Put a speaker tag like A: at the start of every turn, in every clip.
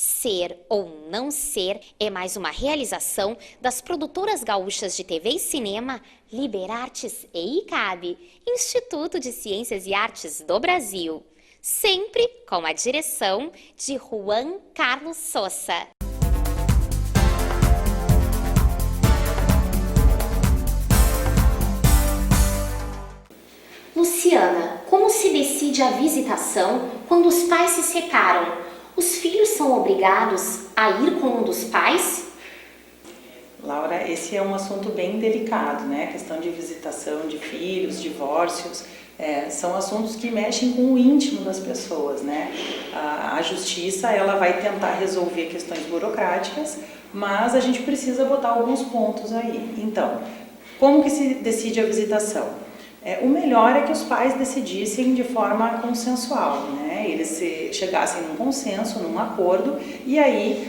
A: Ser ou não ser é mais uma realização das produtoras gaúchas de TV e cinema Liberartes e ICAB, Instituto de Ciências e Artes do Brasil, sempre com a direção de Juan Carlos Sousa. Luciana, como se decide a visitação quando os pais se separam? Os filhos são obrigados a ir com um dos pais?
B: Laura, esse é um assunto bem delicado, né? A questão de visitação de filhos, divórcios, são assuntos que mexem com o íntimo das pessoas, né? A justiça, ela vai tentar resolver questões burocráticas, mas a gente precisa botar alguns pontos aí. Então, como que se decide a visitação? O melhor é que os pais decidissem de forma consensual, né? Eles chegassem num consenso, num acordo, e aí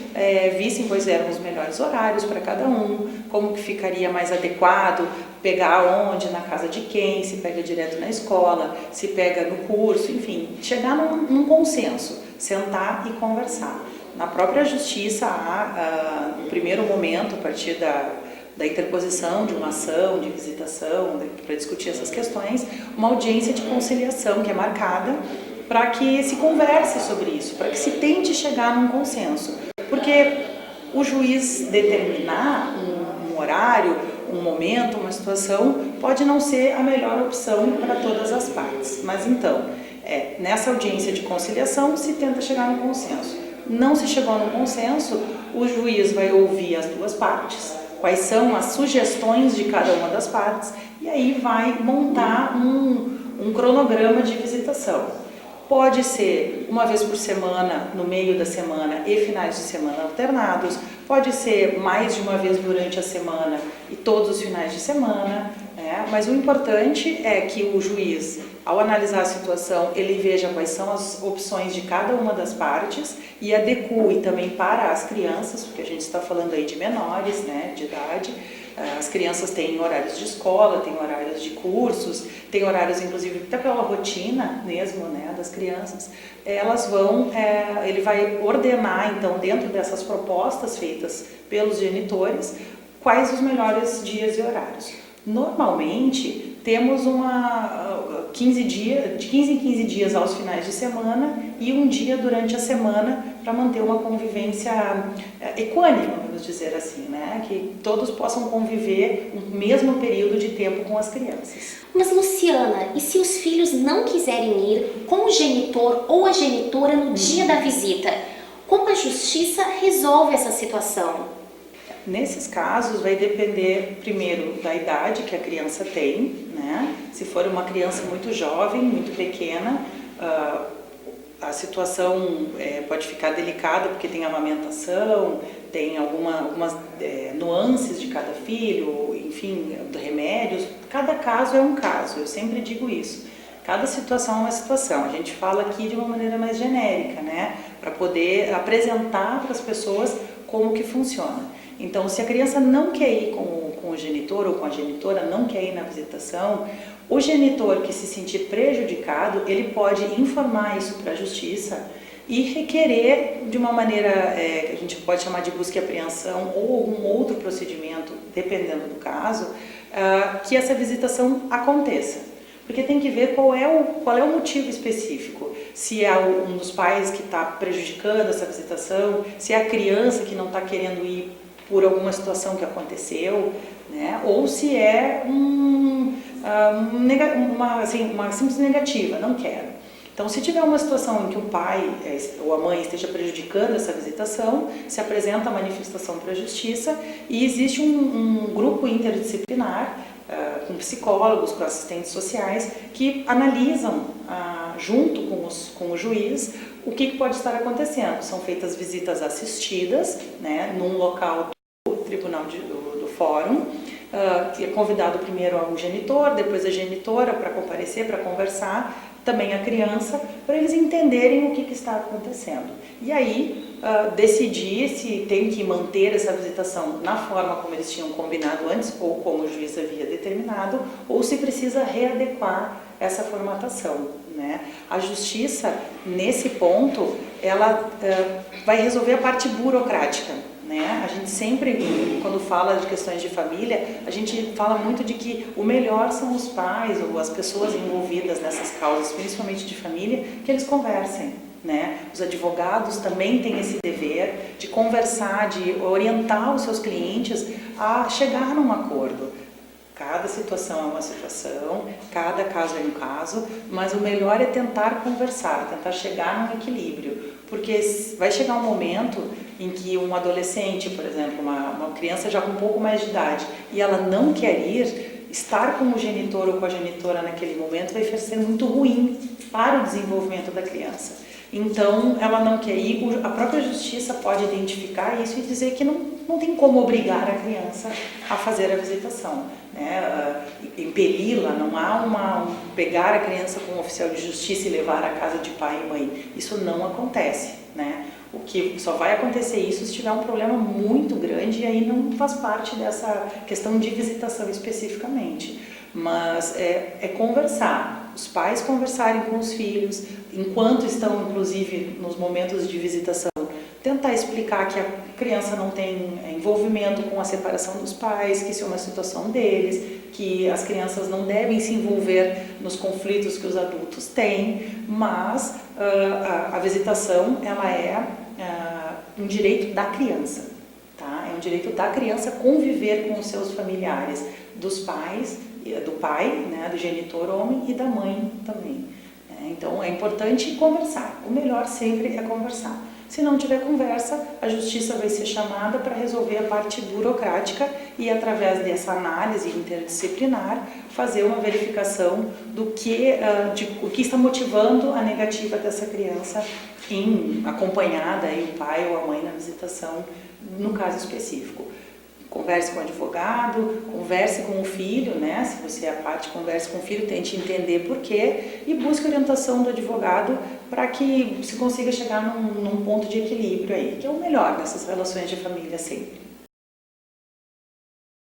B: vissem quais eram os melhores horários para cada um, como que ficaria mais adequado, pegar onde, na casa de quem, se pega direto na escola, se pega no curso, enfim, chegar num consenso, sentar e conversar. Na própria justiça, no primeiro momento, a partir da interposição de uma ação de visitação, para discutir essas questões, uma audiência de conciliação que é marcada para que se converse sobre isso, para que se tente chegar num consenso. Porque o juiz determinar um horário, um momento, uma situação, pode não ser a melhor opção para todas as partes. Mas então, nessa audiência de conciliação se tenta chegar num consenso. Não se chegou num consenso, o juiz vai ouvir as duas partes, quais são as sugestões de cada uma das partes, e aí vai montar um cronograma de visitação. Pode ser uma vez por semana, no meio da semana e finais de semana alternados, pode ser mais de uma vez durante a semana e todos os finais de semana, mas o importante é que o juiz, ao analisar a situação, ele veja quais são as opções de cada uma das partes e adeque também para as crianças, porque a gente está falando aí de menores, né, de idade. As crianças têm horários de escola, têm horários de cursos, têm horários inclusive até pela rotina mesmo, né, das crianças. Ele vai ordenar então dentro dessas propostas feitas pelos genitores quais os melhores dias e horários. Normalmente temos de 15 em 15 dias aos finais de semana e um dia durante a semana para manter uma convivência equânime, vamos dizer assim, né? Que todos possam conviver o mesmo período de tempo com as crianças.
A: Mas Luciana, e se os filhos não quiserem ir com o genitor ou a genitora no dia da visita? Como a justiça resolve essa situação?
B: Nesses casos vai depender primeiro da idade que a criança tem, né? Se for uma criança muito jovem, muito pequena, a situação pode ficar delicada porque tem amamentação, tem algumas nuances de cada filho, enfim, remédios. Cada caso é um caso, eu sempre digo isso. Cada situação é uma situação. A gente fala aqui de uma maneira mais genérica, né? Para poder apresentar para as pessoas como que funciona. Então, se a criança não quer ir com o genitor ou com a genitora, não quer ir na visitação, o genitor que se sentir prejudicado, ele pode informar isso para a justiça e requerer de uma maneira que a gente pode chamar de busca e apreensão ou algum outro procedimento, dependendo do caso, que essa visitação aconteça. Porque tem que ver qual é o motivo específico. Se é um dos pais que está prejudicando essa visitação, se é a criança que não está querendo ir por alguma situação que aconteceu, né? Ou se é uma simples negativa, não quero. Então, se tiver uma situação em que o pai ou a mãe esteja prejudicando essa visitação, se apresenta a manifestação para a justiça e existe um grupo interdisciplinar com psicólogos, com assistentes sociais que analisam junto com o juiz o que pode estar acontecendo. São feitas visitas assistidas, né, num local tribunal do fórum, que é convidado primeiro o genitor, depois a genitora para comparecer, para conversar, também a criança, para eles entenderem o que está acontecendo. E aí decidir se tem que manter essa visitação na forma como eles tinham combinado antes, ou como o juiz havia determinado, ou se precisa readequar essa formatação, né? A justiça, nesse ponto, ela vai resolver a parte burocrática, né? A gente sempre, quando fala de questões de família, a gente fala muito de que o melhor são os pais ou as pessoas envolvidas nessas causas, principalmente de família, que eles conversem, né? Os advogados também têm esse dever de conversar, de orientar os seus clientes a chegar num acordo. Cada situação é uma situação, cada caso é um caso, mas o melhor é tentar conversar, tentar chegar num equilíbrio, porque vai chegar um momento em que um adolescente, por exemplo, uma criança já com um pouco mais de idade, e ela não quer ir, estar com o genitor ou com a genitora naquele momento vai ser muito ruim para o desenvolvimento da criança. Então, ela não quer ir, a própria justiça pode identificar isso e dizer que não tem como obrigar a criança a fazer a visitação, né? Impeli-la, não há pegar a criança com um oficial de justiça e levar à casa de pai e mãe. Isso não acontece, né? O que só vai acontecer isso se tiver um problema muito grande e aí não faz parte dessa questão de visitação especificamente. Mas é conversar, os pais conversarem com os filhos, enquanto estão, inclusive, nos momentos de visitação, tentar explicar que a criança não tem envolvimento com a separação dos pais, que isso é uma situação deles, que as crianças não devem se envolver nos conflitos que os adultos têm, mas a visitação, ela é um direito da criança, tá? É um direito da criança conviver com os seus familiares, dos pais, do pai, né, do genitor homem e da mãe também. Então é importante conversar, o melhor sempre é conversar. Se não tiver conversa, a justiça vai ser chamada para resolver a parte burocrática e, através dessa análise interdisciplinar, fazer uma verificação do o que está motivando a negativa dessa criança em acompanhar daí o pai ou a mãe na visitação, no caso específico. Converse com o advogado, converse com o filho, né? Se você é a parte, converse com o filho, tente entender por quê e busque orientação do advogado para que se consiga chegar num ponto de equilíbrio aí, que é o melhor nessas relações de família sempre.